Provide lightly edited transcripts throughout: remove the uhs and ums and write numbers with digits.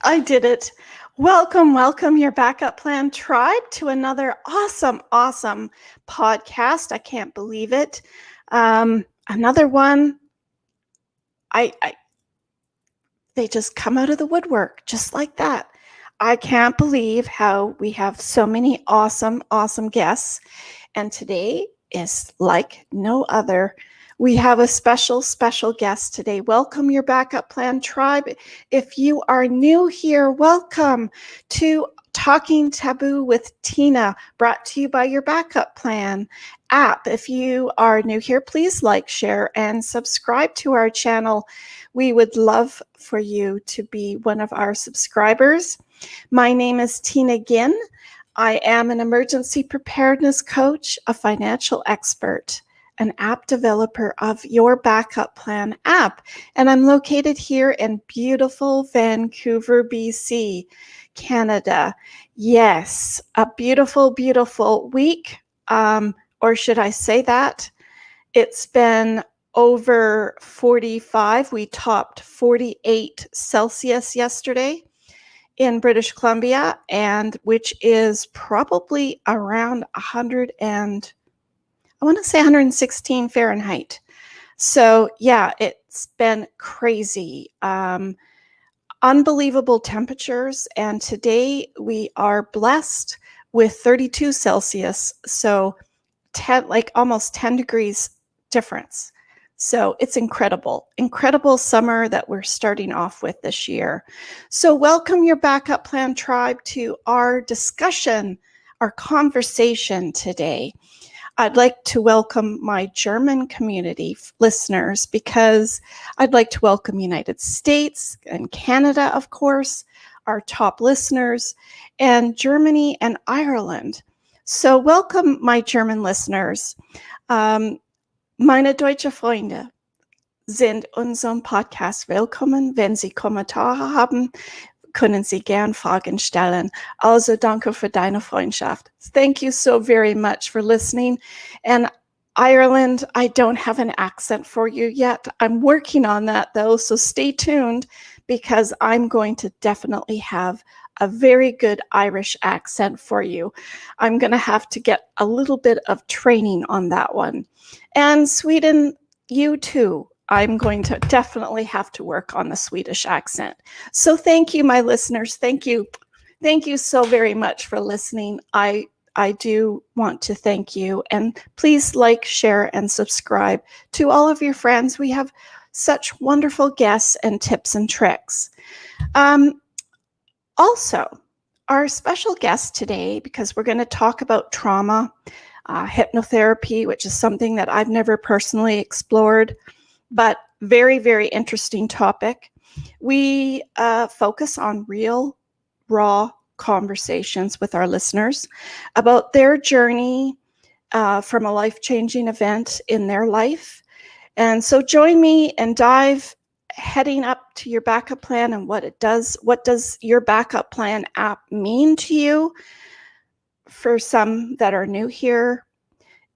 I did it. Welcome, your backup plan tribe, to another awesome podcast. I can't believe it. Another one. They just come out of the woodwork just like that. I can't believe how we have so many awesome guests. And today is like no other. We have a special guest today. Welcome, your backup plan tribe. If you are new here, welcome to Talking Taboo with Tina, brought to you by your backup plan app. If you are new here, please like, share, and subscribe to our channel. We would love for you to be one of our subscribers. My name is Tina Ginn. I am an emergency preparedness coach, a financial expert, an app developer of Your Backup Plan app, and I'm located here in beautiful Vancouver, BC, Canada. Yes, a beautiful week, or should I say that? It's been over 45. We topped 48 Celsius yesterday in British Columbia, and which is probably around 116 Fahrenheit. So yeah, it's been crazy. Unbelievable temperatures, and today we are blessed with 32 Celsius, so almost 10 degrees difference. So it's incredible summer that we're starting off with this year. So welcome, your backup plan tribe, to our discussion, our conversation today. I'd like to welcome my German community listeners, because I'd like to welcome United States and Canada, of course, our top listeners, and Germany and Ireland. So welcome, my German listeners. Meine deutsche Freunde sind unserem Podcast willkommen. Wenn Sie Kommentare haben, können Sie gern Fragen stellen. Also danke für deine Freundschaft. Thank you so very much for listening. And Ireland, I don't have an accent for you yet. I'm working on that though, so stay tuned, because I'm going to definitely have a very good Irish accent for you. I'm going to have to get a little bit of training on that one. And Sweden, you too. I'm going to definitely have to work on the Swedish accent. So thank you, my listeners. Thank you. Thank you so very much for listening. I do want to thank you. And please like, share, and subscribe to all of your friends. We have such wonderful guests and tips and tricks. Also, our special guest today, because we're going to talk about trauma, hypnotherapy, which is something that I've never personally explored, but very interesting topic. We focus on real, raw conversations with our listeners about their journey from a life-changing event in their life. And so join me and dive heading up to your backup plan and what it does. What does your backup plan app mean to you? For some that are new here,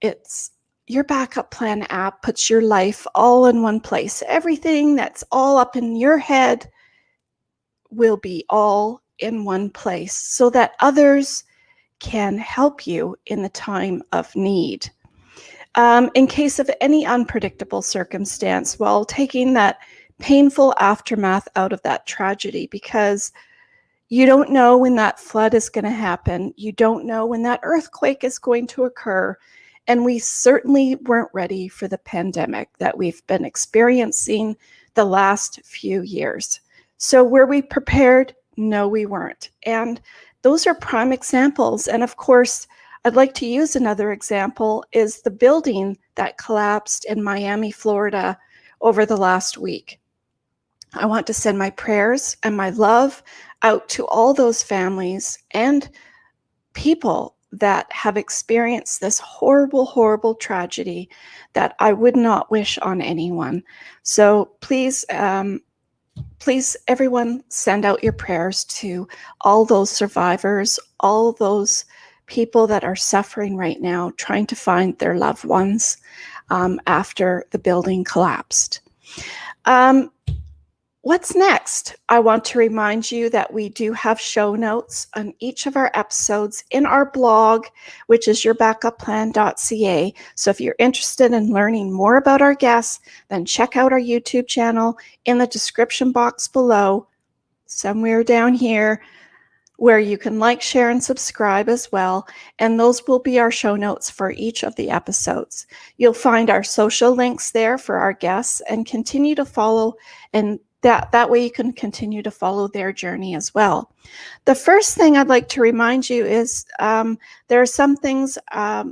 it's your backup plan app puts your life all in one place. Everything that's all up in your head will be all in one place, so that others can help you in the time of need. In case of any unpredictable circumstance, while taking that painful aftermath out of that tragedy, because you don't know when that flood is going to happen. You don't know when that earthquake is going to occur. And we certainly weren't ready for the pandemic that we've been experiencing the last few years. So were we prepared? No, we weren't. And those are prime examples. And of course, I'd like to use another example, is the building that collapsed in Miami, Florida over the last week. I want to send my prayers and my love out to all those families and people that have experienced this horrible tragedy that I would not wish on anyone. So please, everyone, send out your prayers to all those survivors, all those people that are suffering right now, trying to find their loved ones after the building collapsed. What's next? I want to remind you that we do have show notes on each of our episodes in our blog, which is yourbackuplan.ca. So if you're interested in learning more about our guests, then check out our YouTube channel in the description box below, somewhere down here, where you can like, share, and subscribe as well. And those will be our show notes for each of the episodes. You'll find our social links there for our guests and continue to follow, and that way you can continue to follow their journey as well. The first thing I'd like to remind you is there are some things I'd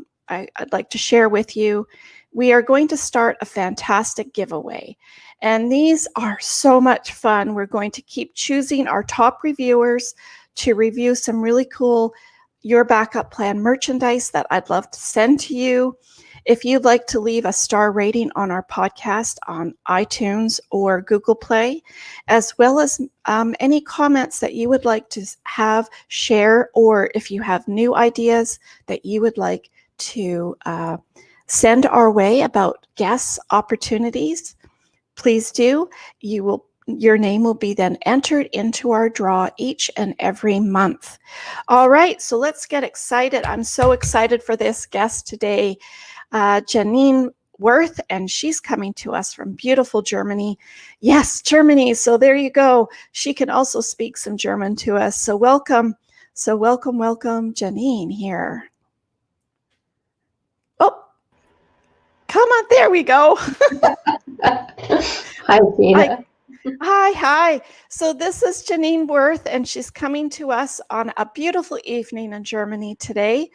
like to share with you. We are going to start a fantastic giveaway, and these are so much fun. We're going to keep choosing our top reviewers to review some really cool Your Backup Plan merchandise that I'd love to send to you. If you'd like to leave a star rating on our podcast on iTunes or Google Play, as well as any comments that you would like to have, share, or if you have new ideas that you would like to send our way about guest opportunities, please do. Your name will be then entered into our draw each and every month. All right, so let's get excited. I'm so excited for this guest today, Janine Wirth, and she's coming to us from beautiful Germany. Yes, Germany. So there you go. She can also speak some German to us. So welcome, Janine here. Oh, come on, there we go. Hi, Tina. Hi. So this is Janine Wirth, and she's coming to us on a beautiful evening in Germany today.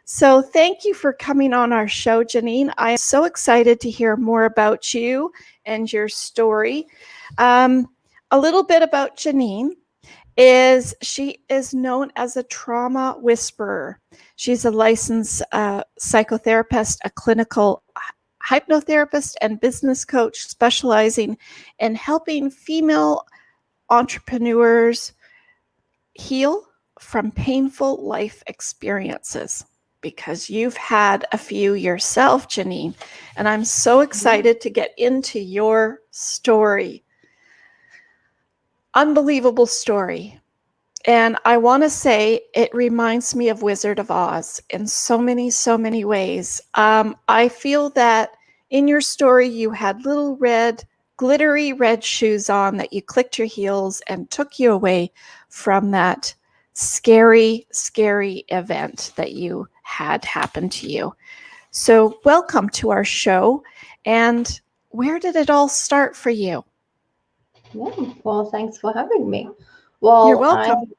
So thank you for coming on our show, Janine. I am so excited to hear more about you and your story. A little bit about Janine is she is known as a trauma whisperer. She's a licensed psychotherapist, a clinical hypnotherapist, and business coach specializing in helping female entrepreneurs heal from painful life experiences, because you've had a few yourself, Janine, and I'm so excited to get into your story. Unbelievable story. And I want to say it reminds me of Wizard of Oz in so many ways. I feel that in your story, you had little glittery red shoes on that you clicked your heels and took you away from that scary event that you had happen to you. So welcome to our show. And where did it all start for you? Yeah, well, thanks for having me. Well, You're welcome.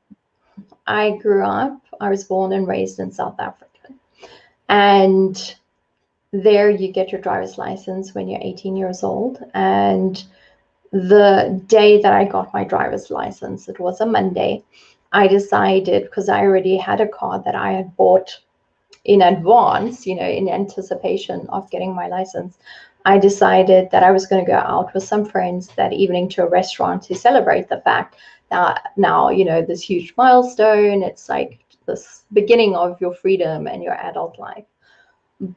I grew up, I was born and raised in South Africa. And there you get your driver's license when you're 18 years old. And the day that I got my driver's license, it was a Monday, I decided, because I already had a car that I had bought in advance, in anticipation of getting my license, I decided that I was going to go out with some friends that evening to a restaurant to celebrate the fact that now, this huge milestone, it's like this beginning of your freedom and your adult life.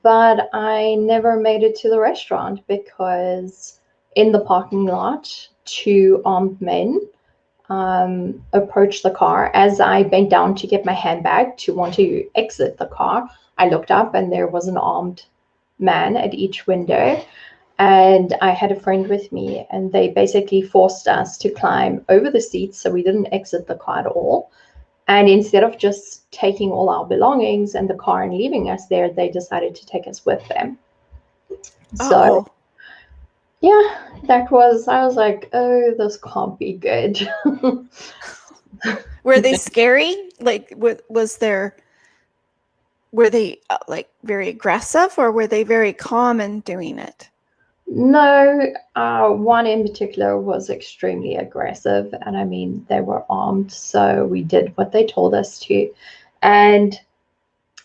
But I never made it to the restaurant because in the parking lot, two armed men approached the car. As I bent down to get my handbag to want to exit the car, I looked up and there was an armed man at each window. And I had a friend with me, and they basically forced us to climb over the seats so we didn't exit the car at all. And instead of just taking all our belongings and the car and leaving us there, they decided to take us with them. So, yeah, I was like, oh, this can't be good. Were they scary? Like, were they like very aggressive, or were they very calm in doing it? No, one in particular was extremely aggressive, and I mean, they were armed, so we did what they told us to. And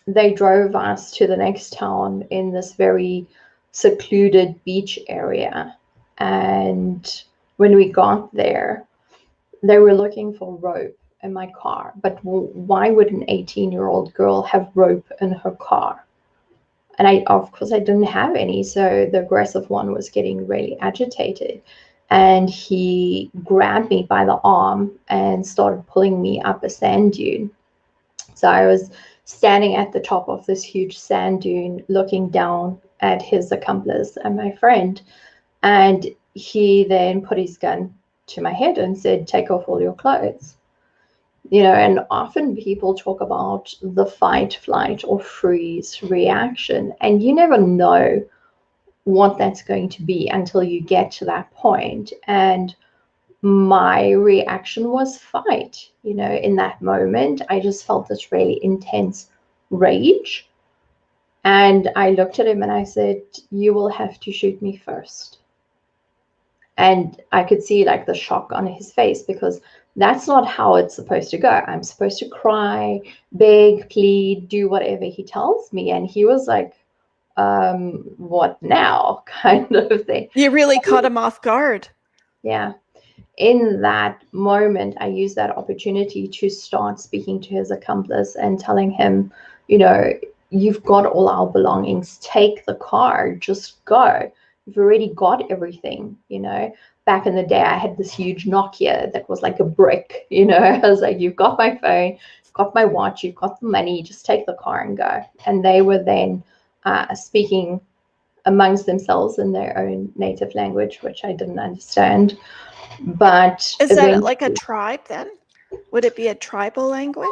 they drove us to the next town in this very secluded beach area. And when we got there, they were looking for rope in my car. But why would an 18-year-old girl have rope in her car? And of course, I didn't have any. So the aggressive one was getting really agitated. and he grabbed me by the arm and started pulling me up a sand dune. So I was standing at the top of this huge sand dune looking down at his accomplice and my friend, and he then put his gun to my head and said, "Take off all your clothes." And often people talk about the fight, flight, or freeze reaction, and you never know what that's going to be until you get to that point. And my reaction was fight. In that moment, I just felt this really intense rage. And I looked at him and I said, "You will have to shoot me first." And I could see like the shock on his face, because that's not how it's supposed to go. I'm supposed to cry, beg, plead, do whatever he tells me. And he was like, what now? Kind of thing. You really caught him off guard. Yeah. In that moment, I used that opportunity to start speaking to his accomplice and telling him, "You've got all our belongings. Take the car. Just go. You've already got everything." Back in the day, I had this huge Nokia that was like a brick. I was like, "You've got my phone, you've got my watch, you've got the money. Just take the car and go." And they were then speaking amongst themselves in their own native language, which I didn't understand. But is that like a tribe then? Would it be a tribal language?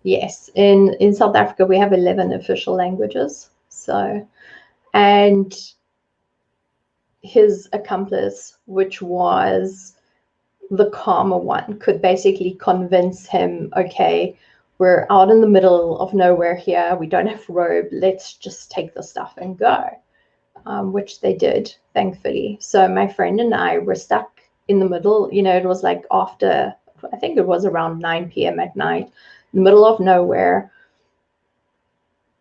Yes, in South Africa we have 11 official languages. So, and his accomplice, which was the calmer one, could basically convince him, "Okay, we're out in the middle of nowhere here. We don't have rope. Let's just take the stuff and go." Which they did, thankfully. So my friend and I were stuck in the middle. It was like after, I think it was around 9 p.m. at night, in the middle of nowhere,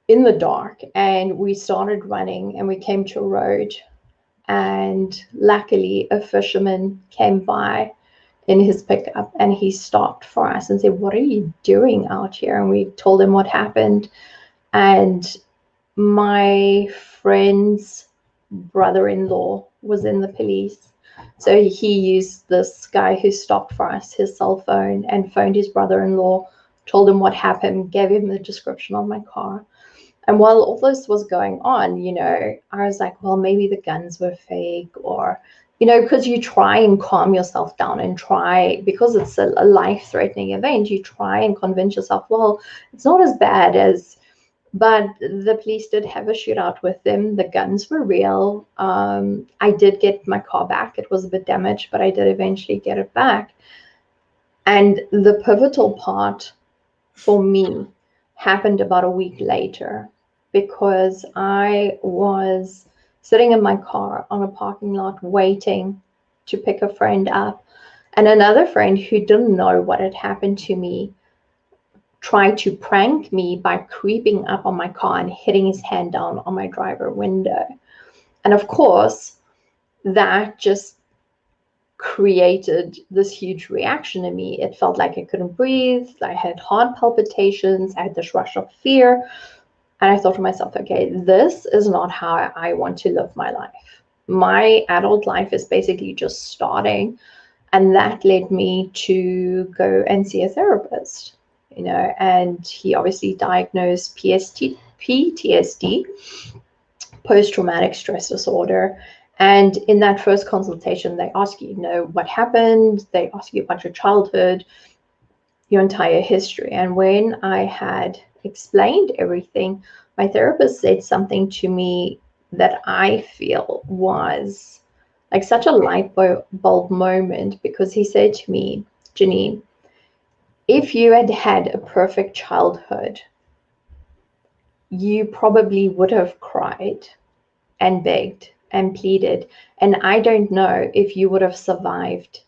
in the dark. And we started running and we came to a road. And luckily, a fisherman came by in his pickup and he stopped for us and said, "What are you doing out here?" And we told him what happened. And my friend's brother-in-law was in the police. So he used this guy who stopped for us, his cell phone, and phoned his brother-in-law, told him what happened, gave him the description of my car. And while all this was going on, I was like, well, maybe the guns were fake, or, because you try and calm yourself down and try, because it's a life-threatening event, you try and convince yourself, well, it's not as bad as. But the police did have a shootout with them. The guns were real. I did get my car back. It was a bit damaged, but I did eventually get it back. And the pivotal part for me happened about a week later, because I was sitting in my car on a parking lot waiting to pick a friend up. And another friend who didn't know what had happened to me tried to prank me by creeping up on my car and hitting his hand down on my driver window. And of course, that just created this huge reaction in me. It felt like I couldn't breathe. I had heart palpitations. I had this rush of fear. And I thought to myself, okay, this is not how I want to live my life. My adult life is basically just starting. And that led me to go and see a therapist. And he obviously diagnosed PTSD, post-traumatic stress disorder. And in that first consultation, they ask you, what happened? They ask you about your childhood, your entire history. And when I had explained everything, my therapist said something to me that I feel was like such a light bulb moment, because he said to me, "Janine, if you had had a perfect childhood, you probably would have cried and begged and pleaded. And I don't know if you would have survived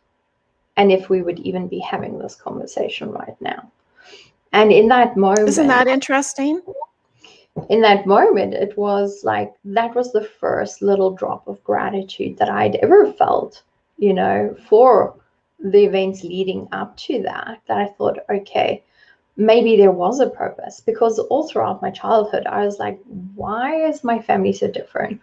and if we would even be having this conversation right now." And in that moment, isn't that interesting? In that moment, it was like, that was the first little drop of gratitude that I'd ever felt, for the events leading up to that I thought, okay, maybe there was a purpose. Because all throughout my childhood, I was like, why is my family so different?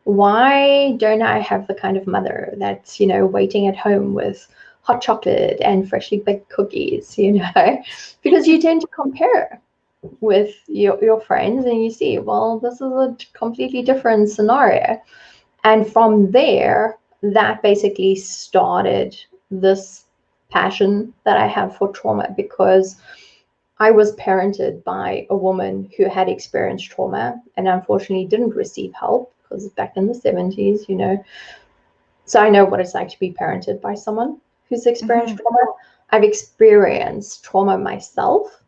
Why don't I have the kind of mother that's, waiting at home with hot chocolate and freshly baked cookies, because you tend to compare with your friends and you see, well, this is a completely different scenario. And from there, that basically started this passion that I have for trauma, because I was parented by a woman who had experienced trauma and unfortunately didn't receive help, because back in the 70s, so I know what it's like to be parented by someone who's experienced trauma. I've experienced trauma myself,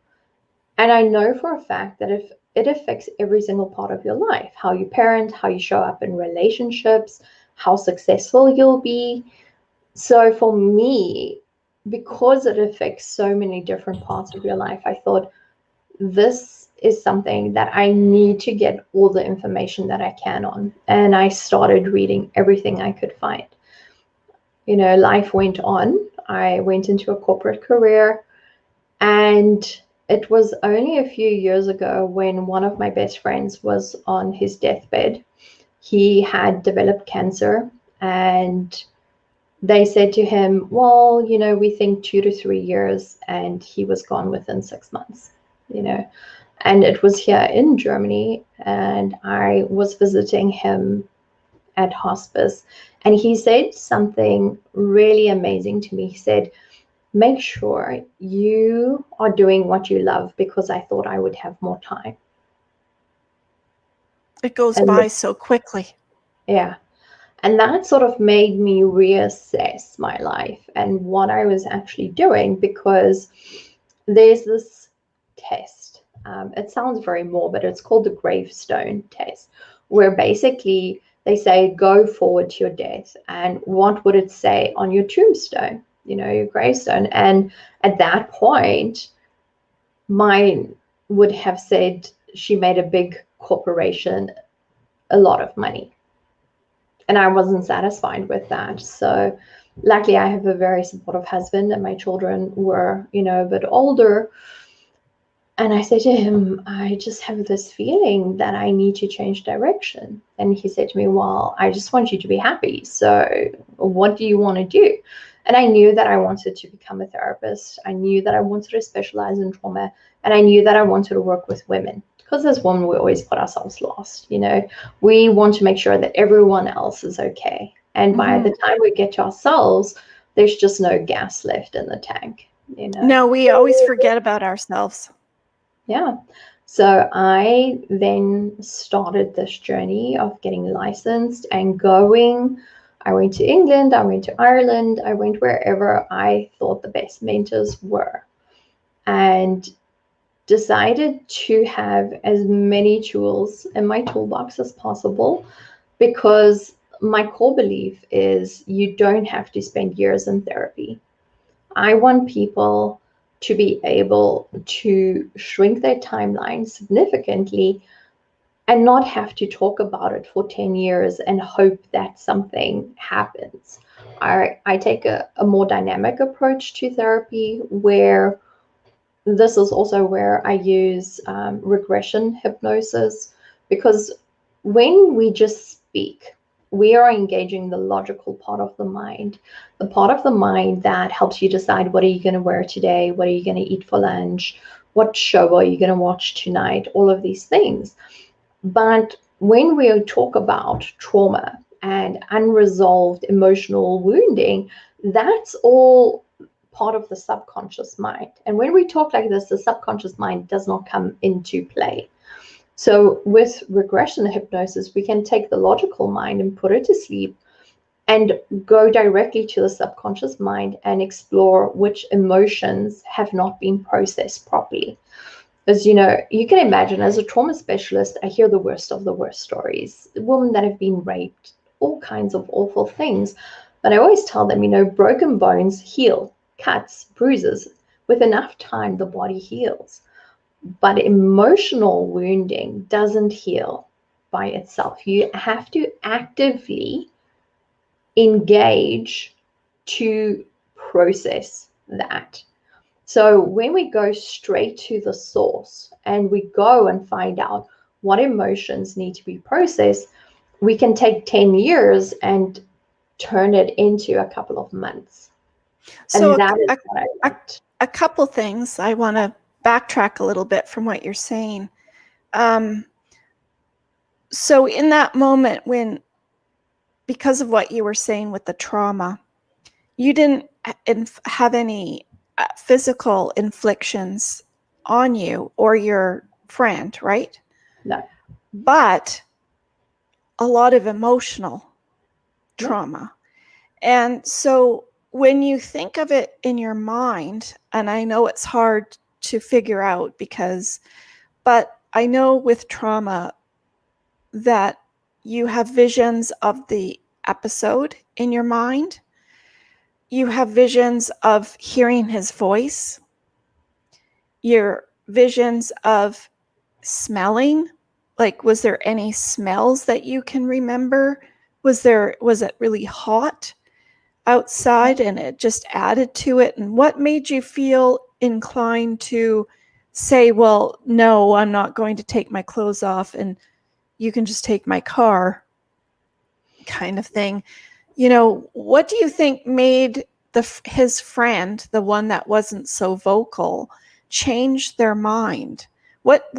and I know for a fact that if it affects every single part of your life, how you parent, how you show up in relationships, how successful you'll be. So for me, because it affects so many different parts of your life, I thought this is something that I need to get all the information that I can on. And I started reading everything I could find. Life went on. I went into a corporate career, and it was only a few years ago when one of my best friends was on his deathbed. He had developed cancer, and they said to him, well, we think 2 to 3 years, and he was gone within 6 months, and it was here in Germany, and I was visiting him at hospice, and he said something really amazing to me. He said, make sure you are doing what you love, because I thought I would have more time. It goes by so quickly. Yeah. And that sort of made me reassess my life and what I was actually doing, because there's this test. It sounds very morbid. It's called the gravestone test, where basically they say, go forward to your death, and what would it say on your tombstone, your gravestone? And at that point, mine would have said she made a big corporation a lot of money. And I wasn't satisfied with that. So luckily I have a very supportive husband, and my children were, a bit older. And I said to him, I just have this feeling that I need to change direction. And he said to me, well, I just want you to be happy. So what do you want to do? And I knew that I wanted to become a therapist. I knew that I wanted to specialize in trauma. And I knew that I wanted to work with women, because as women, we always put ourselves last. We want to make sure that everyone else is okay. And by the time we get to ourselves, there's just no gas left in the tank. No, we always forget about ourselves. Yeah. So I then started this journey of getting licensed and going. I went to England, I went to Ireland, I went wherever I thought the best mentors were, and decided to have as many tools in my toolbox as possible, because my core belief is you don't have to spend years in therapy. I want people to be able to shrink their timeline significantly and not have to talk about it for 10 years and hope that something happens. I take a more dynamic approach to therapy, where this is also where I use regression hypnosis, because when we just speak, we are engaging the logical part of the mind, the part of the mind that helps you decide, what are you going to wear today? What are you going to eat for lunch? What show are you going to watch tonight? All of these things. But when we talk about trauma and unresolved emotional wounding, that's all part of the subconscious mind. And when we talk like this, the subconscious mind does not come into play. So with regression hypnosis, we can take the logical mind and put it to sleep and go directly to the subconscious mind and explore which emotions have not been processed properly. As you can imagine, as a trauma specialist, I hear the worst of the worst stories, women that have been raped, all kinds of awful things. But I always tell them, broken bones heal, cuts, bruises. With enough time, the body heals. But emotional wounding doesn't heal by itself. You have to actively engage to process that. So when we go straight to the source and we go and find out what emotions need to be processed, we can take 10 years and turn it into a couple of months. So And that is what I liked. a couple things. I want to backtrack a little bit from what you're saying. So in that moment when, because of what you were saying with the trauma, you didn't have any physical inflictions on you or your friend, right? No. But a lot of emotional trauma. And so when you think of it in your mind, and I know it's hard to figure out but I know with trauma that you have visions of the episode in your mind. You have visions of hearing his voice. Your visions of smelling. Like, was there any smells that you can remember? Was it really hot outside and it just added to it? And what made you feel inclined to say, well, no, I'm not going to take my clothes off and you can just take my car, kind of thing? What do you think made his friend, the one that wasn't so vocal, change their mind? What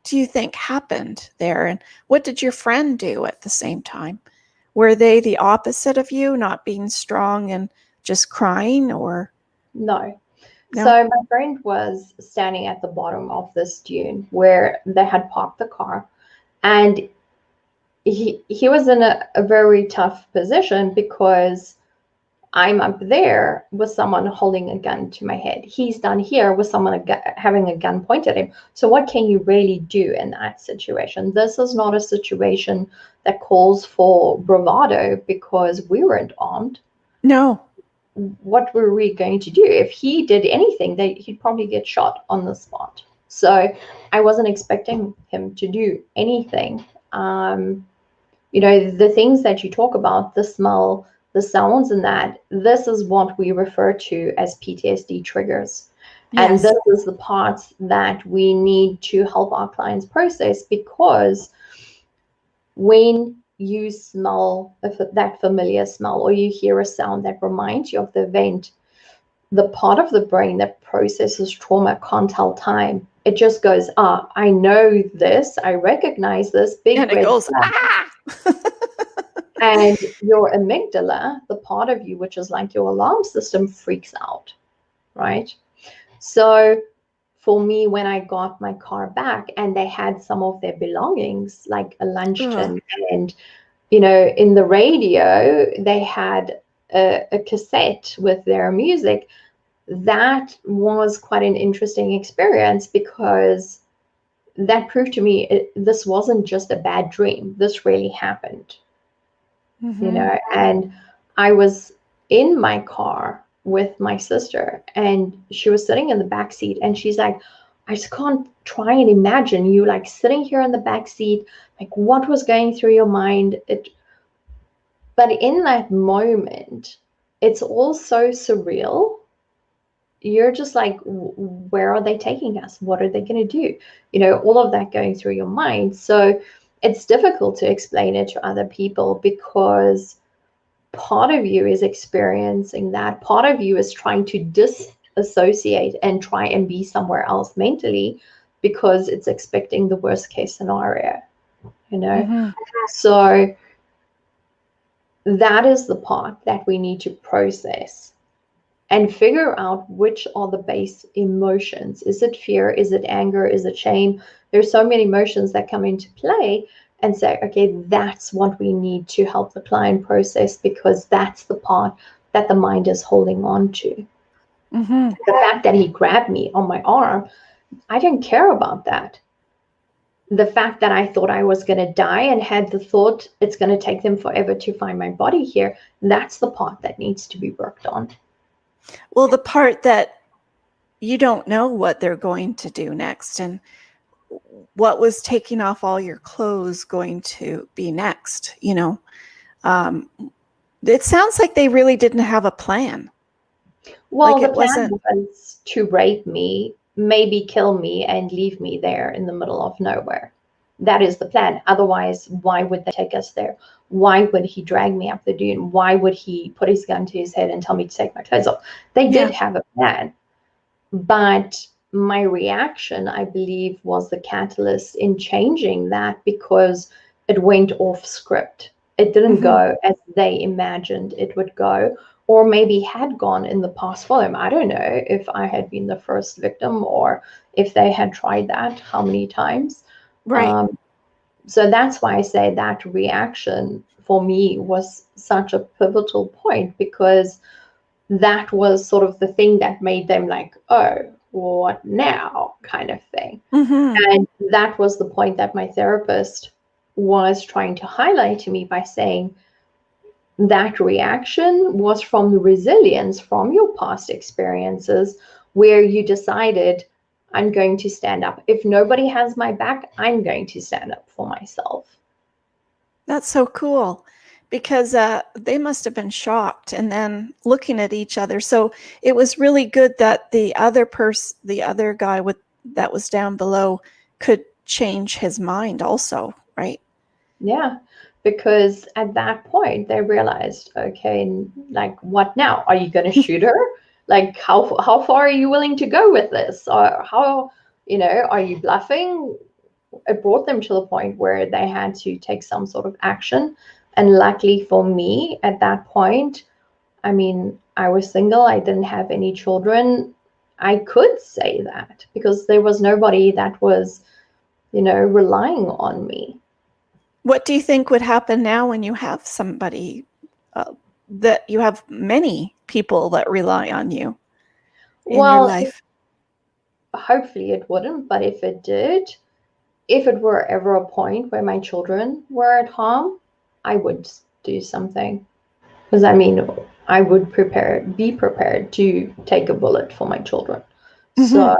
do you think happened there? And what did your friend do at the same time? Were they the opposite of you, not being strong and just crying, or? No. So my friend was standing at the bottom of this dune where they had parked the car, and he was in a very tough position because I'm up there with someone holding a gun to my head. He's down here with someone having a gun pointed at him. So what can you really do in that situation? This is not a situation that calls for bravado because we weren't armed. No. What were we going to do? If he did anything, he'd probably get shot on the spot. So I wasn't expecting him to do anything. The things that you talk about, the smell, the sounds, and this is what we refer to as PTSD triggers. Yes. And this is the parts that we need to help our clients process, because when you smell that familiar smell or you hear a sound that reminds you of the event, the part of the brain that processes trauma can't tell time. It just goes, I know this, I recognize this, and it goes, ah! And your amygdala, the part of you which is like your alarm system, freaks out, right? So for me, when I got my car back and they had some of their belongings, like a lunch tin, and in the radio they had a cassette with their music, that was quite an interesting experience, because that proved to me this wasn't just a bad dream. This really happened. And I was in my car with my sister, and she was sitting in the back seat, and she's like, I just can't try and imagine you like sitting here in the back seat, like what was going through your mind. But in that moment, it's all so surreal. You're just like, where are they taking us? What are they going to do? All of that going through your mind. So it's difficult to explain it to other people, because part of you is experiencing that. Part of you is trying to disassociate and try and be somewhere else mentally, because it's expecting the worst case scenario, So that is the part that we need to process and figure out which are the base emotions. Is it fear? Is it anger? Is it shame? There's so many emotions that come into play, and say, okay, that's what we need to help the client process, because that's the part that the mind is holding on to. The fact that he grabbed me on my arm, I didn't care about that. The fact that I thought I was going to die and had the thought it's going to take them forever to find my body here, that's the part that needs to be worked on. Well, the part that you don't know what they're going to do next, and what was taking off all your clothes going to be next, it sounds like they really didn't have a plan. Well, the plan was to rape me, maybe kill me, and leave me there in the middle of nowhere. that is the plan. Otherwise, why would they take us there? Why would he drag me up the dune? Why would he put his gun to his head and tell me to take my clothes off? They did have a plan. But my reaction, I believe, was the catalyst in changing that, because it went off script. It didn't go as they imagined it would go, or maybe had gone in the past for them. I don't know if I had been the first victim or if they had tried that, how many times. Right. So that's why I say that reaction for me was such a pivotal point, because that was sort of the thing that made them like, oh, what now, kind of thing. And that was the point that my therapist was trying to highlight to me by saying that reaction was from the resilience from your past experiences, where you decided, I'm going to stand up. If nobody has my back, I'm going to stand up for myself. That's so cool, because they must have been shocked and then looking at each other. So it was really good that the other guy that was down below could change his mind also, right? Yeah, because at that point they realized, okay, like, what now? Are you going to shoot her? Like, how far are you willing to go with this? Or how, are you bluffing? It brought them to the point where they had to take some sort of action. And luckily for me, at that point, I mean, I was single, I didn't have any children. I could say that because there was nobody that was, relying on me. What do you think would happen now when you have somebody that you have many people that rely on you in your life? Hopefully it wouldn't, but if it did, if it were ever a point where my children were at harm, I would do something. Because I mean, I would be prepared to take a bullet for my children. So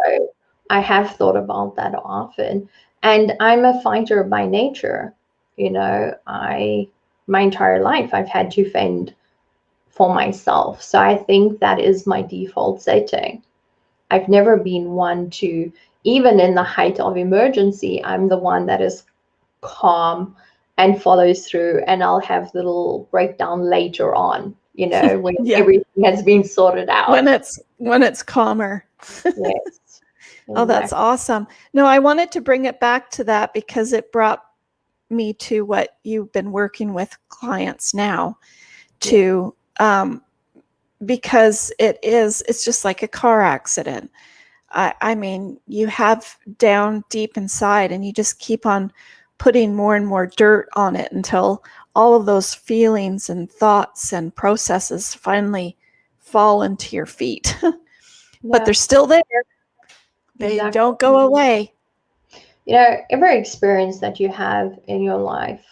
I have thought about that often. And I'm a fighter by nature. My entire life I've had to fend for myself. So I think that is my default setting. I've never been one to, even in the height of emergency, I'm the one that is calm and follows through, and I'll have the little breakdown later on, when everything has been sorted out. When it's calmer. Yes. Oh, that's awesome. No, I wanted to bring it back to that because it brought me to what you've been working with clients now to, because it's just like a car accident. I mean, you have down deep inside and you just keep on putting more and more dirt on it until all of those feelings and thoughts and processes finally fall into your feet. But they're still there. They don't go away. Every experience that you have in your life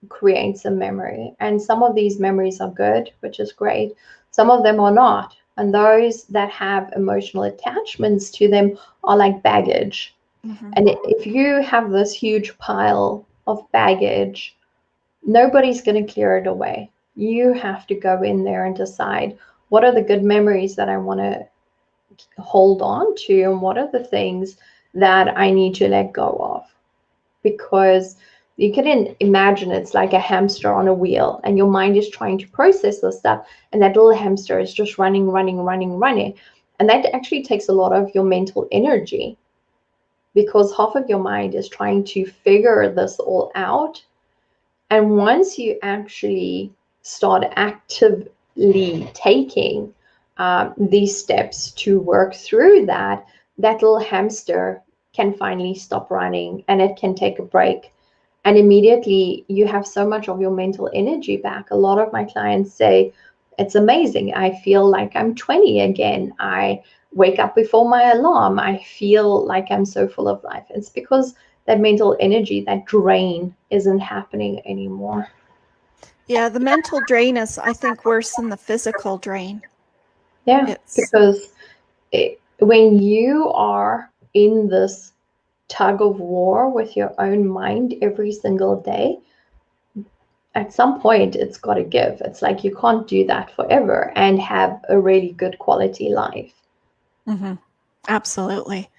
creates a memory, and some of these memories are good, which is great. Some of them are not, and those that have emotional attachments to them are like baggage. And if you have this huge pile of baggage, nobody's going to clear it away. You have to go in there and decide, what are the good memories that I want to hold on to, and what are the things that I need to let go of. Because you can imagine it's like a hamster on a wheel, and your mind is trying to process this stuff, and that little hamster is just running. And that actually takes a lot of your mental energy, because half of your mind is trying to figure this all out. And once you actually start actively taking these steps to work through that little hamster can finally stop running, and it can take a break. And immediately you have so much of your mental energy back. A lot of my clients say, it's amazing. I feel like I'm 20 again. I wake up before my alarm. I feel like I'm so full of life. It's because that mental energy, that drain, isn't happening anymore. Yeah, the mental drain is, I think, worse than the physical drain. Yeah, because when you are in this tug of war with your own mind every single day, at some point it's got to give. It's like you can't do that forever and have a really good quality life. Absolutely.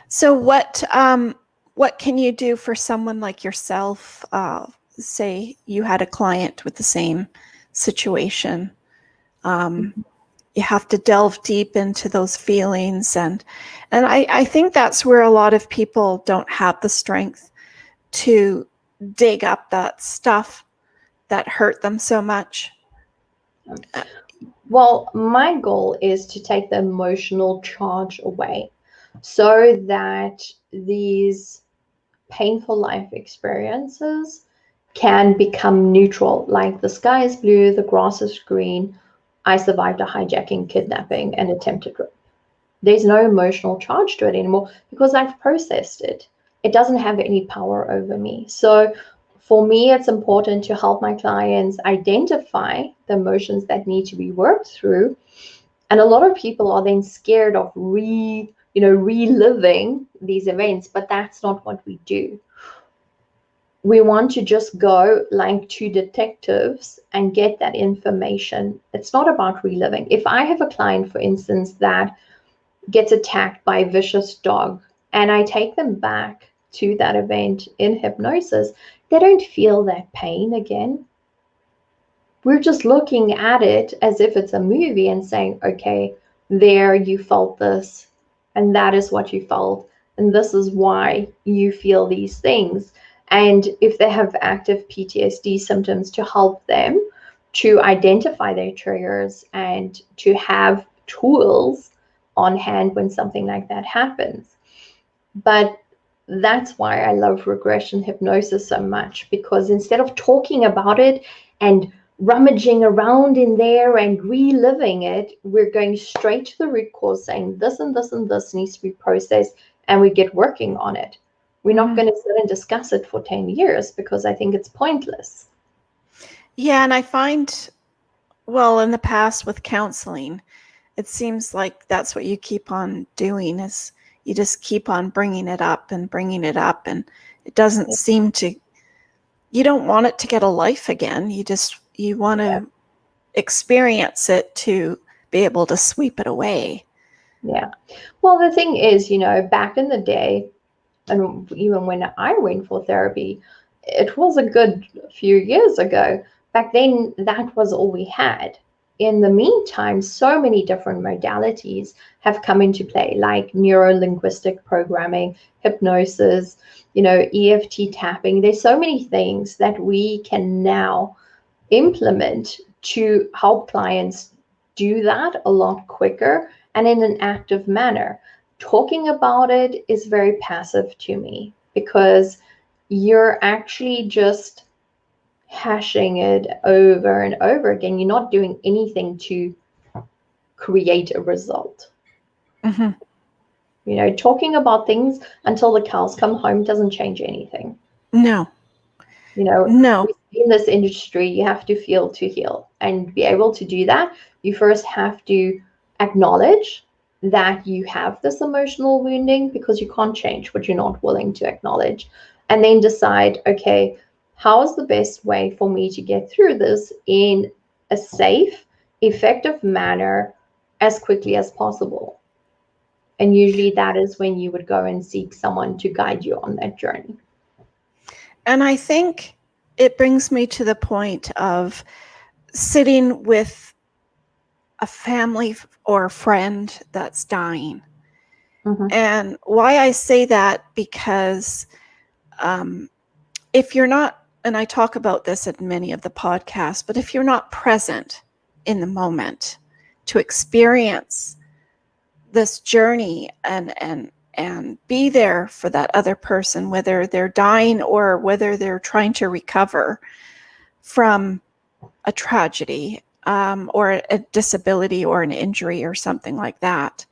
So what can you do for someone like yourself? Say you had a client with the same situation. You have to delve deep into those feelings. And I think that's where a lot of people don't have the strength to dig up that stuff that hurt them so much. Well, my goal is to take the emotional charge away so that these painful life experiences can become neutral, like the sky is blue, the grass is green, I survived a hijacking, kidnapping, and attempted rape. There's no emotional charge to it anymore because I've processed it. It doesn't have any power over me. So for me, it's important to help my clients identify the emotions that need to be worked through. And a lot of people are then scared of reliving these events, but that's not what we do. We want to just go like two detectives and get that information. It's not about reliving. If I have a client, for instance, that gets attacked by a vicious dog, and I take them back to that event in hypnosis, they don't feel that pain again. We're just looking at it as if it's a movie and saying, okay, there you felt this, and that is what you felt, and this is why you feel these things. And if they have active PTSD symptoms, to help them to identify their triggers and to have tools on hand when something like that happens. But that's why I love regression hypnosis so much, because instead of talking about it and rummaging around in there and reliving it, we're going straight to the root cause, saying this and this and this needs to be processed, and we get working on it. We're not going to sit and discuss it for 10 years because I think it's pointless. Yeah, and I find, well, in the past with counseling, it seems like that's what you keep on doing, is you just keep on bringing it up, and it doesn't seem to, you don't want it to get a life again. You want to experience it to be able to sweep it away. Yeah. Well, the thing is, back in the day, and even when I went for therapy, it was a good few years ago. Back then, that was all we had. In the meantime, so many different modalities have come into play, like neuro-linguistic programming, hypnosis, EFT tapping. There's so many things that we can now implement to help clients do that a lot quicker and in an active manner. Talking about it is very passive to me because you're actually just hashing it over and over again. You're not doing anything to create a result. Mm-hmm. Talking about things until the cows come home doesn't change anything. No. No. In this industry, you have to feel to heal, and be able to do that, you first have to acknowledge that you have this emotional wounding, because you can't change what you're not willing to acknowledge, and then decide, okay, how is the best way for me to get through this in a safe, effective manner as quickly as possible. And usually that is when you would go and seek someone to guide you on that journey. And I think it brings me to the point of sitting with a family or a friend that's dying. Mm-hmm. And why I say that, because if you're not, and I talk about this in many of the podcasts, but if you're not present in the moment to experience this journey and be there for that other person, whether they're dying or whether they're trying to recover from a tragedy or a disability or an injury or something like that.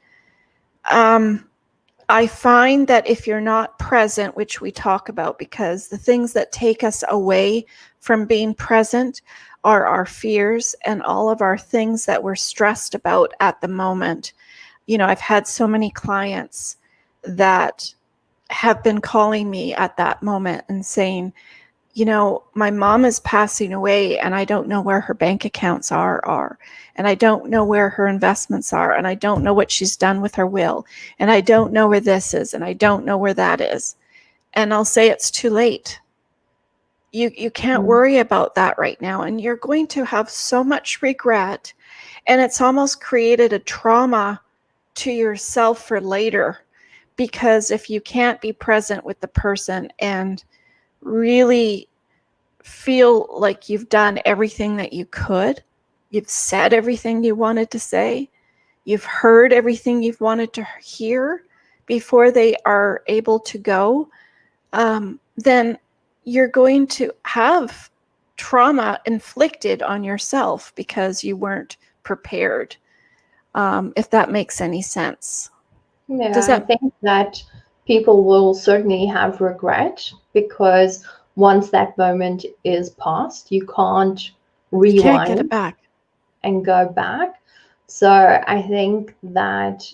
I find that if you're not present, which we talk about, because the things that take us away from being present are our fears and all of our things that we're stressed about at the moment. I've had so many clients that have been calling me at that moment and saying, my mom is passing away and I don't know where her bank accounts are, and I don't know where her investments are, and I don't know what she's done with her will, and I don't know where this is, and I don't know where that is. and I'll say it's too late. You can't worry about that right now, and you're going to have so much regret, and it's almost created a trauma to yourself for later, because if you can't be present with the person and really feel like you've done everything that you could, you've said everything you wanted to say, you've heard everything you've wanted to hear before they are able to go, then you're going to have trauma inflicted on yourself because you weren't prepared, if that makes any sense. Yeah, Does I that? think that people will certainly have regret because once that moment is past, you can't You can't get it rewind back. and go back. So I think that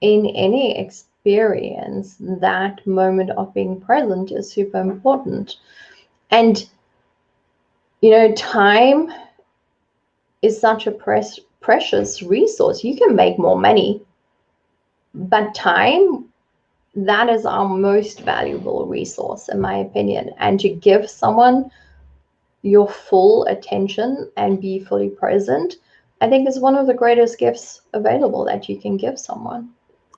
in any experience, that moment of being present is super important. And, time is such a precious resource. You can make more money, but time, that is our most valuable resource, in my opinion. And to give someone your full attention and be fully present, I think is one of the greatest gifts available that you can give someone.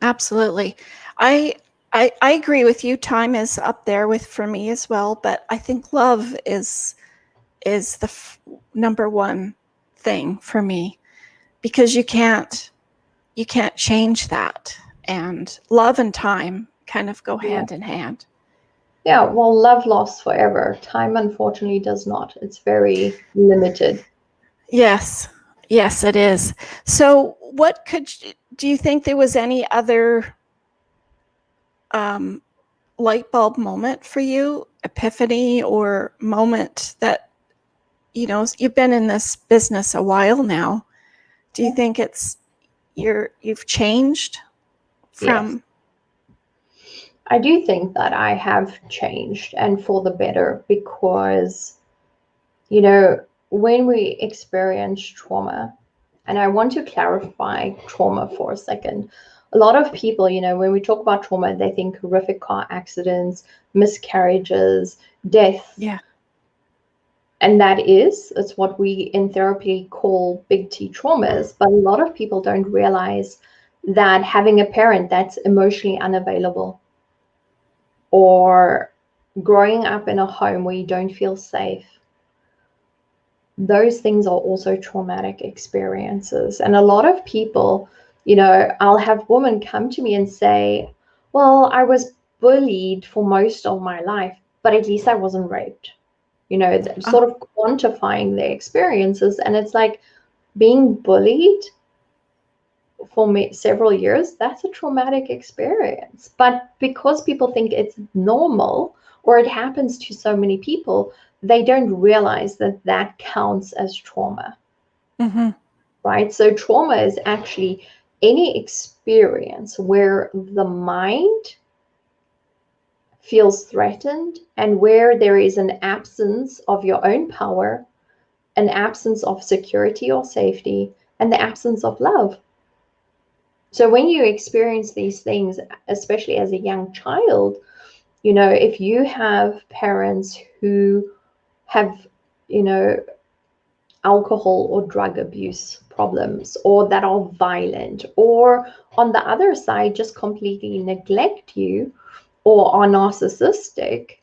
Absolutely. I, I agree with you. Time is up there with for me as well, but I think love is the number one thing for me, because you can't change that, and love and time kind of go Yeah. hand in hand. Yeah, well, love lasts forever. Time, unfortunately, does not. It's very limited. Yes, yes, it is. So what do you think there was any other um, light bulb moment for you, epiphany or moment that, you've been in this business a while now? Do you think it's you've changed Yes. from? I do think that I have changed and for the better because, when we experience trauma, and I want to clarify trauma for a second. A lot of people, when we talk about trauma, they think horrific car accidents, miscarriages, death. Yeah. And it's what we in therapy call big T traumas. But a lot of people don't realize that having a parent that's emotionally unavailable, or growing up in a home where you don't feel safe, those things are also traumatic experiences. And a lot of people, I'll have women come to me and say, well, I was bullied for most of my life, but at least I wasn't raped. Oh, Sort of quantifying their experiences. And it's like, being bullied for me several years, that's a traumatic experience. But because people think it's normal or it happens to so many people, they don't realize that that counts as trauma, mm-hmm. right? So trauma is actually any experience where the mind feels threatened and where there is an absence of your own power, an absence of security or safety, and the absence of love. So when you experience these things, especially as a young child, if you have parents who have, you know, alcohol or drug abuse problems, or that are violent, or on the other side, just completely neglect you or are narcissistic,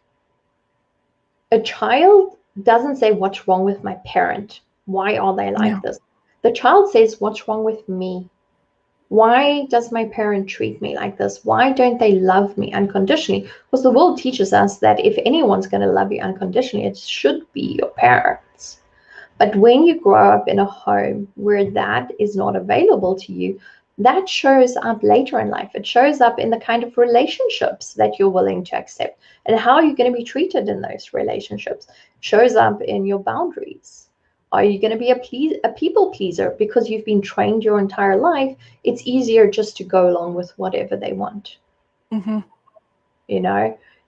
a child doesn't say, what's wrong with my parent? Why are they like No. this? The child says, what's wrong with me? Why does my parent treat me like this? Why don't they love me unconditionally? Because the world teaches us that if anyone's going to love you unconditionally, it should be your parents. But when you grow up in a home where that is not available to you, that shows up later in life. It shows up in the kind of relationships that you're willing to accept and how you're going to be treated in those relationships. It shows up in your boundaries. Are you going to be a people pleaser because you've been trained your entire life? It's easier just to go along with whatever they want. Mm-hmm.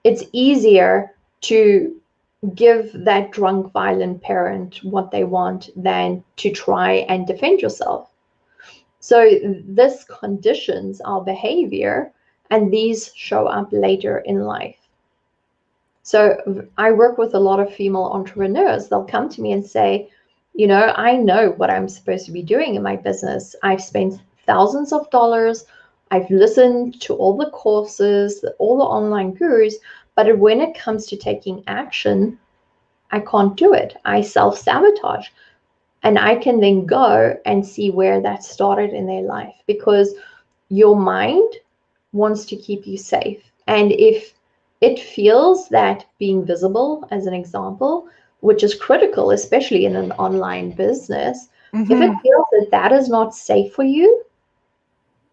It's easier to give that drunk, violent parent what they want than to try and defend yourself. So this conditions our behavior, and these show up later in life. So I work with a lot of female entrepreneurs. They'll come to me and say, I know what I'm supposed to be doing in my business. I've spent thousands of dollars. I've listened to all the courses, all the online gurus, but when it comes to taking action, I can't do it. I self-sabotage. And I can then go and see where that started in their life, because your mind wants to keep you safe. And if it feels that being visible, as an example, which is critical, especially in an online business, if it feels that that is not safe for you,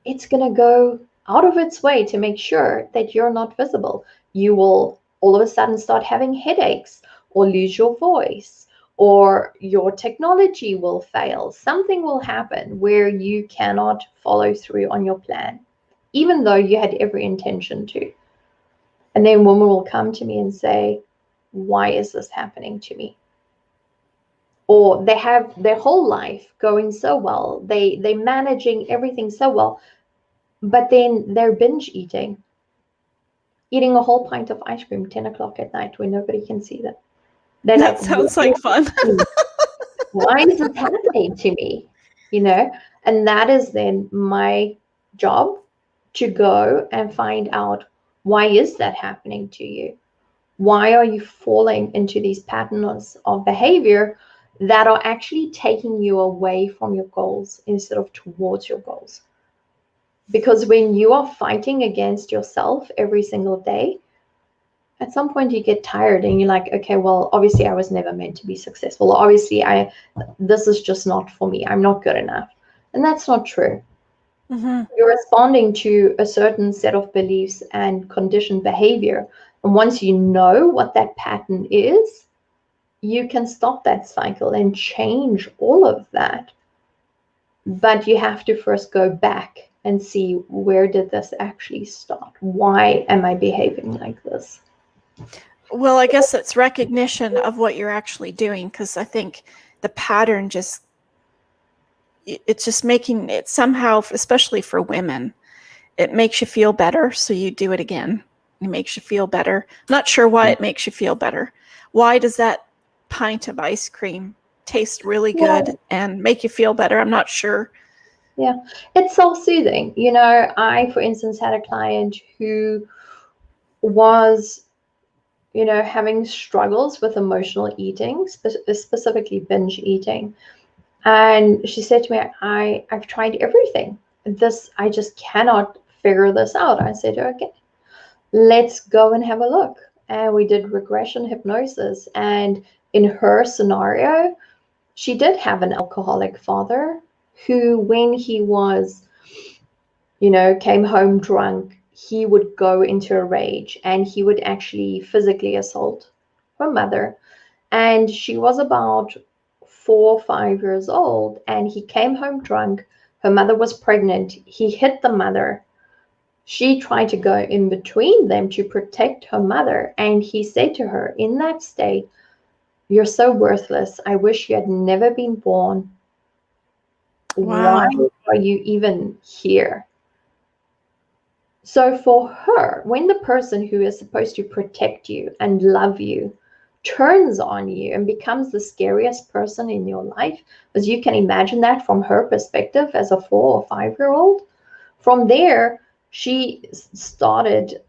it's going to go out of its way to make sure that you're not visible. You will all of a sudden start having headaches or lose your voice, or your technology will fail. Something will happen where you cannot follow through on your plan, even though you had every intention to. And then women will come to me and say, why is this happening to me? Or they have their whole life going so well. They're managing everything so well, but then they're binge eating a whole pint of ice cream 10 o'clock at night when nobody can see them. They're That like, sounds like fun. why is this happening to me? And that is then my job, to go and find out, why is that happening to you? Why are you falling into these patterns of behavior that are actually taking you away from your goals instead of towards your goals? Because when you are fighting against yourself every single day, at some point you get tired and you're like, okay, well, obviously I was never meant to be successful. Obviously this is just not for me. I'm not good enough. And that's not true. You're responding to a certain set of beliefs and conditioned behavior. And once you know what that pattern is, you can stop that cycle and change all of that. But you have to first go back and see, where did this actually start? Why am I behaving like this? Well, I guess it's recognition of what you're actually doing, because I think the pattern it's just making it somehow, especially for women, it makes you feel better. So you do it again. It makes you feel better. Not sure why it makes you feel better. Why does that pint of ice cream taste really good and make you feel better? I'm not sure. Yeah, it's self-soothing. I, for instance, had a client who was, having struggles with emotional eating, specifically binge eating. And she said to me, I've tried everything. I just cannot figure this out. I said, okay, let's go and have a look. And we did regression hypnosis. And in her scenario, she did have an alcoholic father who, when he was, came home drunk, he would go into a rage and he would actually physically assault her mother. And she was about 4 or 5 years old, and he came home drunk. Her mother was pregnant. He hit the mother. She tried to go in between them to protect her mother. And he said to her in that state, "You're so worthless. I wish you had never been born. Wow. Why are you even here?" So for her, when the person who is supposed to protect you and love you turns on you and becomes the scariest person in your life, as you can imagine that from her perspective as a 4 or 5-year-old, from there, she started,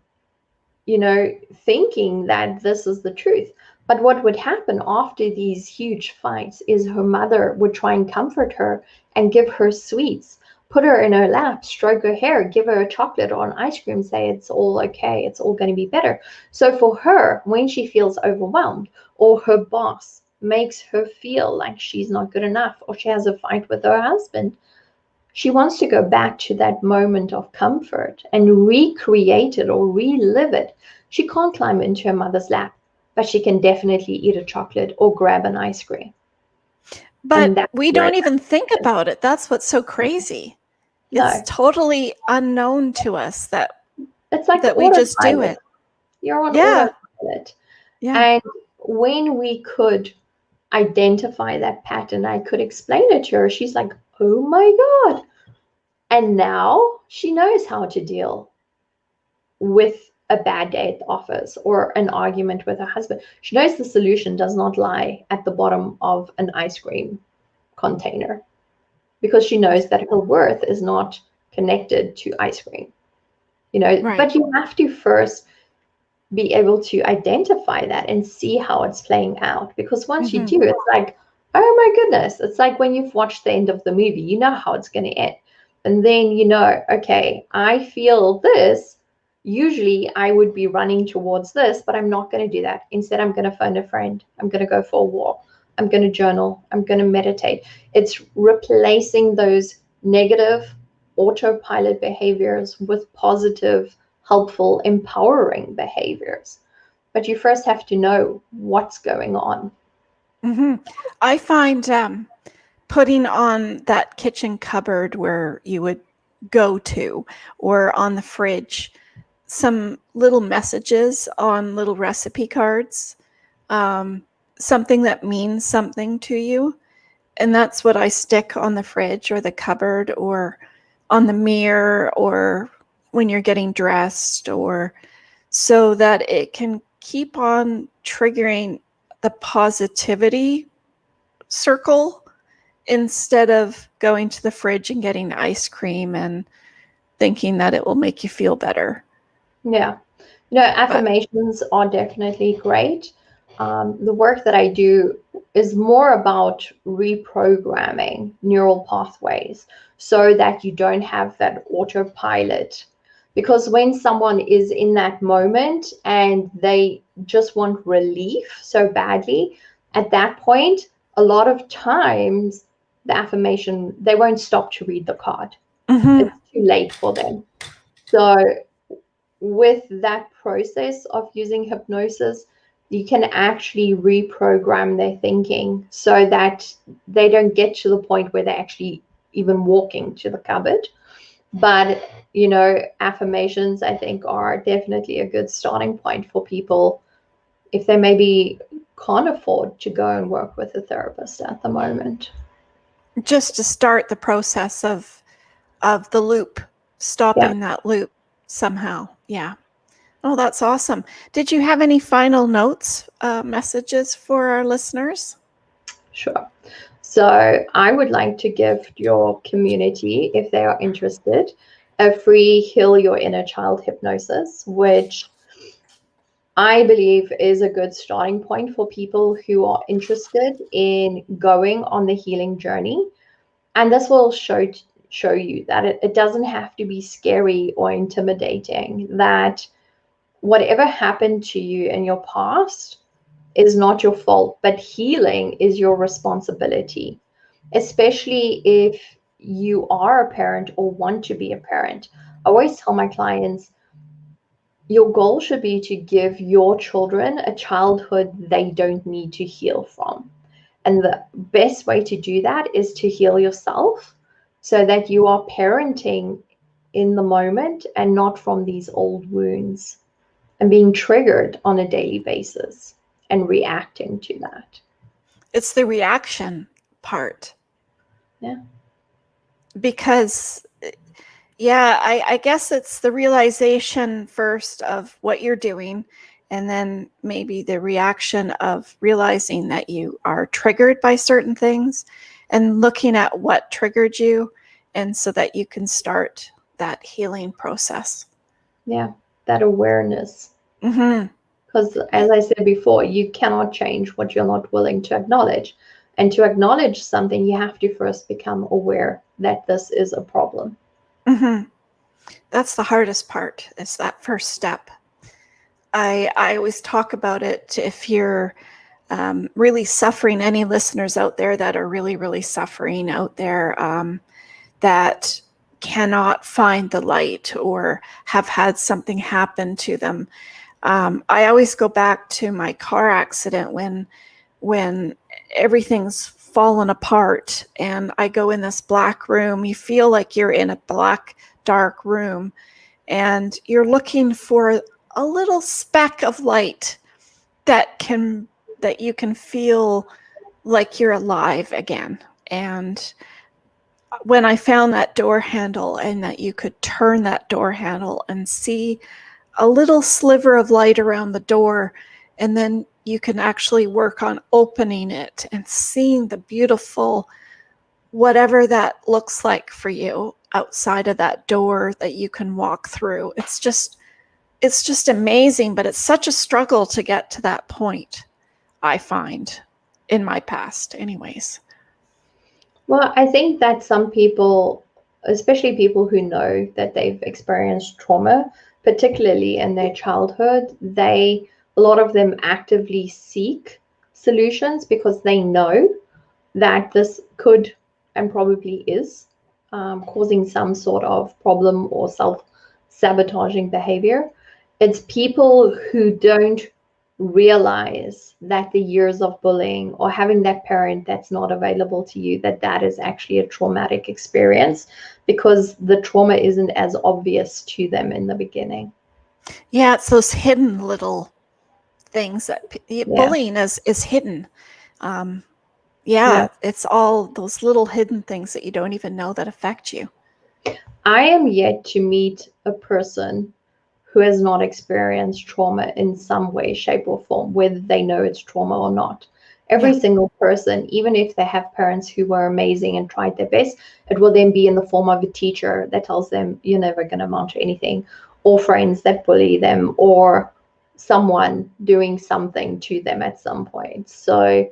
thinking that this is the truth. But what would happen after these huge fights is her mother would try and comfort her and give her sweets, put her in her lap, stroke her hair, give her a chocolate or an ice cream, say it's all okay, it's all going to be better. So for her, when she feels overwhelmed, or her boss makes her feel like she's not good enough, or she has a fight with her husband, she wants to go back to that moment of comfort and recreate it or relive it. She can't climb into her mother's lap, but she can definitely eat a chocolate or grab an ice cream. But we don't even think about it. That's what's so crazy. No. It's totally unknown to us that it's like that we just do it. You're on autopilot. Yeah. And when we could identify that pattern, I could explain it to her. She's like, oh my God. And now she knows how to deal with a bad day at the office or an argument with her husband. She knows the solution does not lie at the bottom of an ice cream container, because she knows that her worth is not connected to ice cream, Right. But you have to first be able to identify that and see how it's playing out, because once you do, it's like, oh my goodness, it's like when you've watched the end of the movie, you know how it's going to end, and then okay, I feel this. Usually I would be running towards this, but I'm not going to do that. Instead, I'm going to phone a friend, I'm going to go for a walk, I'm going to journal, I'm going to meditate. It's replacing those negative autopilot behaviors with positive, helpful, empowering behaviors. But you first have to know what's going on. I find putting on that kitchen cupboard where you would go to, or on the fridge, some little messages on little recipe cards, something that means something to you. And that's what I stick on the fridge or the cupboard or on the mirror or when you're getting dressed, or so that it can keep on triggering the positivity circle instead of going to the fridge and getting ice cream and thinking that it will make you feel better. Yeah. Affirmations are definitely great. The work that I do is more about reprogramming neural pathways so that you don't have that autopilot. Because when someone is in that moment and they just want relief so badly, at that point, a lot of times the affirmation, they won't stop to read the card. It's too late for them. So with that process of using hypnosis, you can actually reprogram their thinking so that they don't get to the point where they're actually even walking to the cupboard. But, affirmations, I think, are definitely a good starting point for people if they maybe can't afford to go and work with a therapist at the moment. Just to start the process of the loop, stopping that loop somehow. Yeah. Oh, that's awesome. Did you have any final notes, messages for our listeners? Sure. So I would like to give your community, if they are interested, a free Heal Your Inner Child hypnosis, which I believe is a good starting point for people who are interested in going on the healing journey. And this will show you that it doesn't have to be scary or intimidating, that whatever happened to you in your past is not your fault, but healing is your responsibility, especially if you are a parent or want to be a parent. I always tell my clients, your goal should be to give your children a childhood they don't need to heal from. And the best way to do that is to heal yourself so that you are parenting in the moment and not from these old wounds and being triggered on a daily basis and reacting to that. It's the reaction part. Yeah. Because, yeah, I guess it's the realization first of what you're doing, and then maybe the reaction of realizing that you are triggered by certain things and looking at what triggered you, and so that you can start that healing process. Yeah, that awareness. Mm-hmm. Because as I said before, you cannot change what you're not willing to acknowledge. And to acknowledge something, you have to first become aware that this is a problem. Mm-hmm. That's the hardest part, is that first step. I always talk about it. If you're really suffering, any listeners out there that are really, really suffering out there, that cannot find the light or have had something happen to them, I always go back to my car accident when everything's fallen apart and I go in this black room. You feel like you're in a black, dark room and you're looking for a little speck of light that you can feel like you're alive again. And when I found that door handle, and that you could turn that door handle and see a little sliver of light around the door, and then you can actually work on opening it and seeing the beautiful, whatever that looks like for you outside of that door that you can walk through. It's just amazing, but it's such a struggle to get to that point, I find, in my past anyways. Well, I think that some people, especially people who know that they've experienced trauma, particularly in their childhood, a lot of them actively seek solutions because they know that this could and probably is causing some sort of problem or self-sabotaging behavior. It's people who don't realize that the years of bullying or having that parent that's not available to you, that is actually a traumatic experience because the trauma isn't as obvious to them in the beginning. Yeah, it's those hidden little things that bullying is hidden. It's all those little hidden things that you don't even know that affect you. I am yet to meet a person who has not experienced trauma in some way, shape, or form, whether they know it's trauma or not. Every single person, even if they have parents who were amazing and tried their best, it will then be in the form of a teacher that tells them you're never going to amount to anything, or friends that bully them, or someone doing something to them at some point. So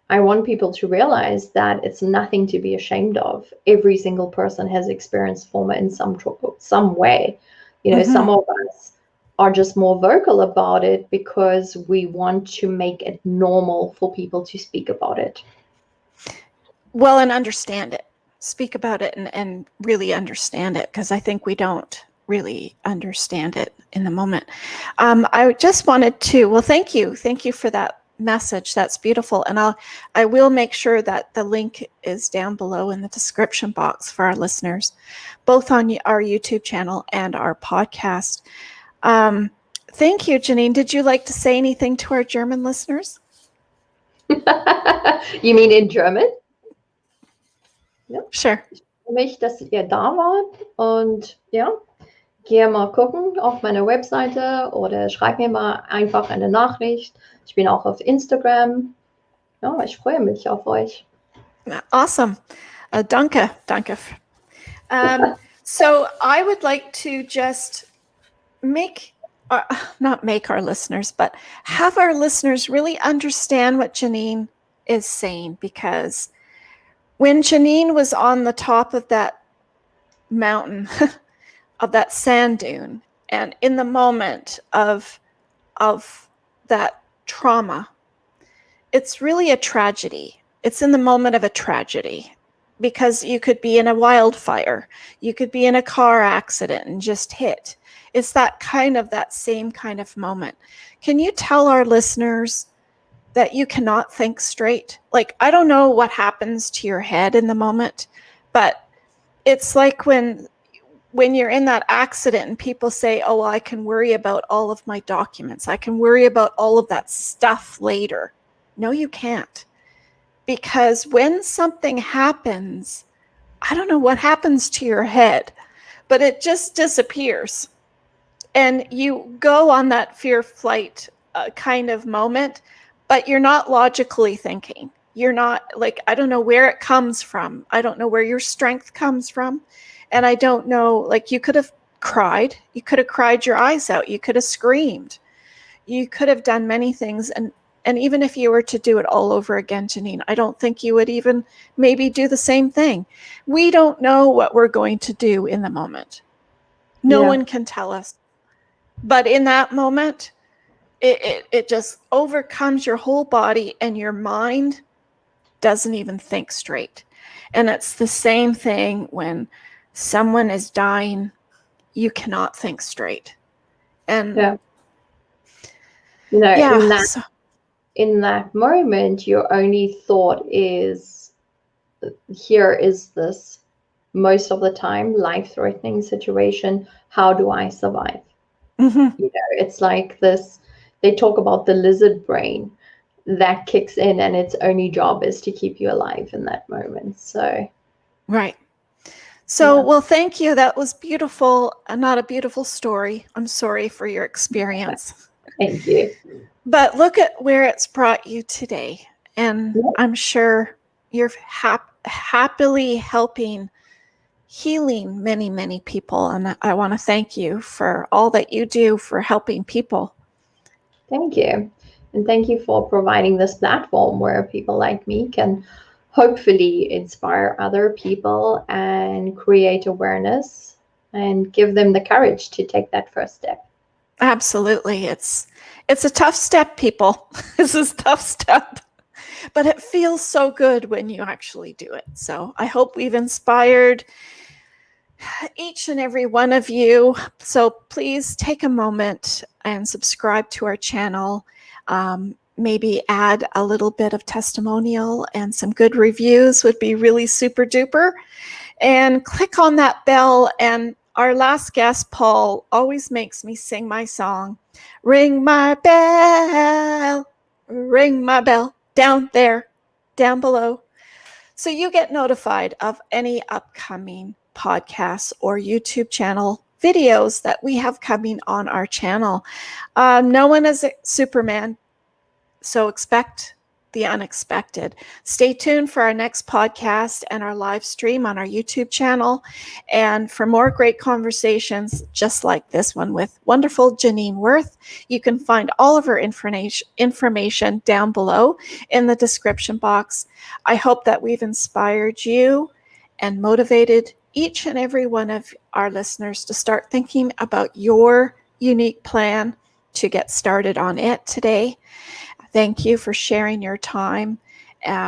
I want people to realize that it's nothing to be ashamed of. Every single person has experienced trauma in some way. Some of us are just more vocal about it because we want to make it normal for people to speak about it. Well, and understand it. Speak about it and really understand it, because I think we don't really understand it in the moment. I just wanted to, thank you for that message. That's beautiful. And I will make sure that the link is down below in the description box for our listeners, both on our YouTube channel and our podcast. Thank you, Janine. Did you like to say anything to our German listeners? You mean in German? Ja. Sure. Ich freue mich, dass ihr da wart und gehe mal gucken auf meiner Webseite oder schreib mir mal einfach eine Nachricht. Ich bin auch auf Instagram. Ja, ich freue mich auf euch. Awesome. Danke. So I would like to just not make our listeners, but have our listeners really understand what Janine is saying, because when Janine was on the top of that mountain, of that sand dune, and in the moment of that trauma, it's really a tragedy. It's in the moment of a tragedy, because you could be in a wildfire, you could be in a car accident and just hit. It's that same kind of moment. Can you tell our listeners that you cannot think straight? Like, I don't know what happens to your head in the moment, but it's like when you're in that accident and people say, oh, I can worry about all of my documents, I can worry about all of that stuff later. No, you can't. Because when something happens, I don't know what happens to your head, but it just disappears. And you go on that fear flight kind of moment, but you're not logically thinking. You're not like, I don't know where it comes from. I don't know where your strength comes from. And I don't know, like, you could have cried. You could have cried your eyes out. You could have screamed. You could have done many things. And even if you were to do it all over again, Janine, I don't think you would even maybe do the same thing. We don't know what we're going to do in the moment. No one can tell us. But in that moment, it just overcomes your whole body, and your mind doesn't even think straight. And it's the same thing when someone is dying. You cannot think straight. And in that moment, your only thought is, here is this, most of the time, life-threatening situation. How do I survive? Mm-hmm. It's like this, they talk about the lizard brain that kicks in, and its only job is to keep you alive in that moment. So right. So, well, thank you. That was beautiful. Not a beautiful story. I'm sorry for your experience. Thank you. But look at where it's brought you today. And I'm sure you're happily helping, healing many, many people. And I want to thank you for all that you do for helping people. Thank you. And thank you for providing this platform where people like me can hopefully inspire other people and create awareness and give them the courage to take that first step. Absolutely. It's a tough step, people. This is a tough step. But it feels so good when you actually do it. So I hope we've inspired each and every one of you. So please take a moment and subscribe to our channel. Maybe add a little bit of testimonial and some good reviews would be really super duper. And click on that bell. And our last guest, Paul, always makes me sing my song. Ring my bell, down there, down below. So you get notified of any upcoming podcasts or YouTube channel videos that we have coming on our channel. No one is Superman, so expect the unexpected. Stay tuned for our next podcast and our live stream on our YouTube channel. And for more great conversations just like this one with wonderful Janine Wirth, you can find all of her information down below in the description box. I hope that we've inspired you and motivated each and every one of our listeners to start thinking about your unique plan to get started on it today. Thank you for sharing your time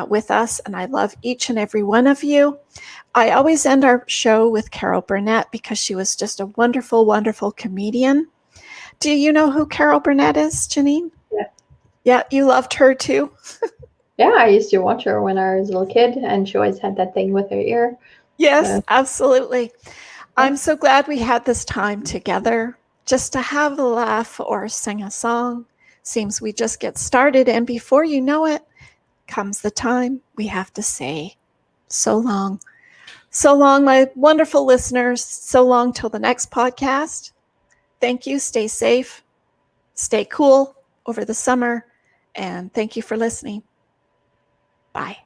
with us, and I love each and every one of you. I always end our show with Carol Burnett because she was just a wonderful, wonderful comedian. Do you know who Carol Burnett is, Janine? Yeah. Yeah, you loved her too? Yeah, I used to watch her when I was a little kid, and she always had that thing with her ear. Yes, absolutely. I'm so glad we had this time together just to have a laugh or sing a song. Seems we just get started, and before you know it, comes the time we have to say so long. So long, my wonderful listeners. So long till the next podcast. Thank you. Stay safe. Stay cool over the summer. And thank you for listening. Bye.